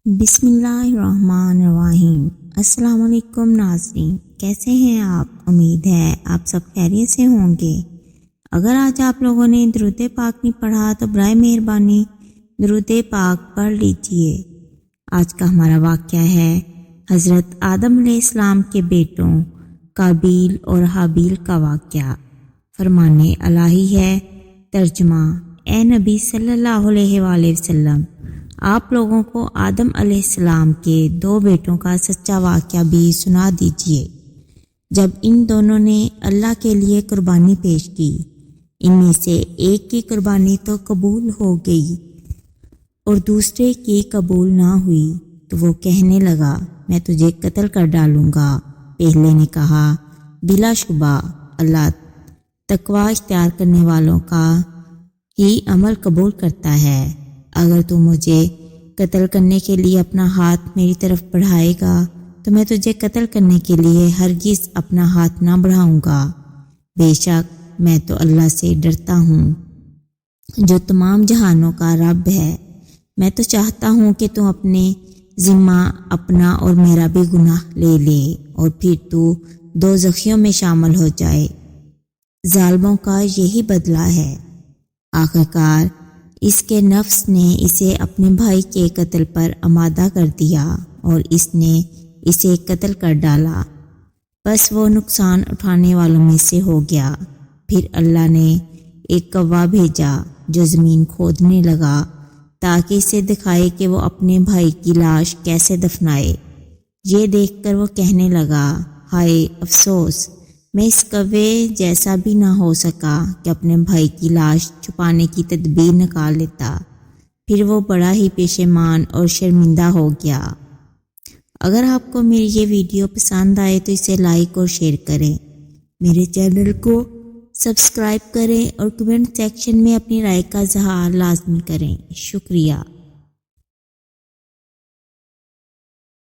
بسم اللہ الرحمن الرحیم۔ السلام علیکم ناظرین، کیسے ہیں آپ؟ امید ہے آپ سب خیریت سے ہوں گے۔ اگر آج آپ لوگوں نے درود پاک نہیں پڑھا تو برائے مہربانی درود پاک پڑھ لیجئے۔ آج کا ہمارا واقعہ ہے حضرت آدم علیہ السلام کے بیٹوں قابیل اور حابیل کا واقعہ۔ فرمانے الہی ہے۔ ترجمہ: اے نبی صلی اللہ علیہ وآلہ وسلم، آپ لوگوں کو آدم علیہ السلام کے 2 بیٹوں کا سچا واقعہ بھی سنا دیجیے۔ جب ان دونوں نے اللہ کے لیے قربانی پیش کی، ان میں سے ایک کی قربانی تو قبول ہو گئی اور دوسرے کی قبول نہ ہوئی، تو وہ کہنے لگا میں تجھے قتل کر ڈالوں گا۔ پہلے نے کہا بلا شبہ اللہ تقوی اختیار کرنے والوں کا ہی عمل قبول کرتا ہے۔ اگر تو مجھے قتل کرنے کے لیے اپنا ہاتھ میری طرف بڑھائے گا تو میں تجھے قتل کرنے کے لیے ہرگز اپنا ہاتھ نہ بڑھاؤں گا۔ بے شک میں تو اللہ سے ڈرتا ہوں جو تمام جہانوں کا رب ہے۔ میں تو چاہتا ہوں کہ تم اپنے ذمہ اپنا اور میرا بھی گناہ لے لے اور پھر تو دوزخیوں میں شامل ہو جائے۔ ظالموں کا یہی بدلہ ہے۔ آخرکار اس کے نفس نے اسے اپنے بھائی کے قتل پر آمادہ کر دیا اور اس نے اسے قتل کر ڈالا، بس وہ نقصان اٹھانے والوں میں سے ہو گیا۔ پھر اللہ نے ایک کوا بھیجا جو زمین کھودنے لگا تاکہ اسے دکھائے کہ وہ اپنے بھائی کی لاش کیسے دفنائے۔ یہ دیکھ کر وہ کہنے لگا ہائے افسوس، میں اس کوے جیسا بھی نہ ہو سکا کہ اپنے بھائی کی لاش چھپانے کی تدبیر نکال لیتا۔ پھر وہ بڑا ہی پشیمان اور شرمندہ ہو گیا۔ اگر آپ کو میری یہ ویڈیو پسند آئے تو اسے لائک اور شیئر کریں، میرے چینل کو سبسکرائب کریں اور کمنٹ سیکشن میں اپنی رائے کا اظہار لازمی کریں۔ شکریہ۔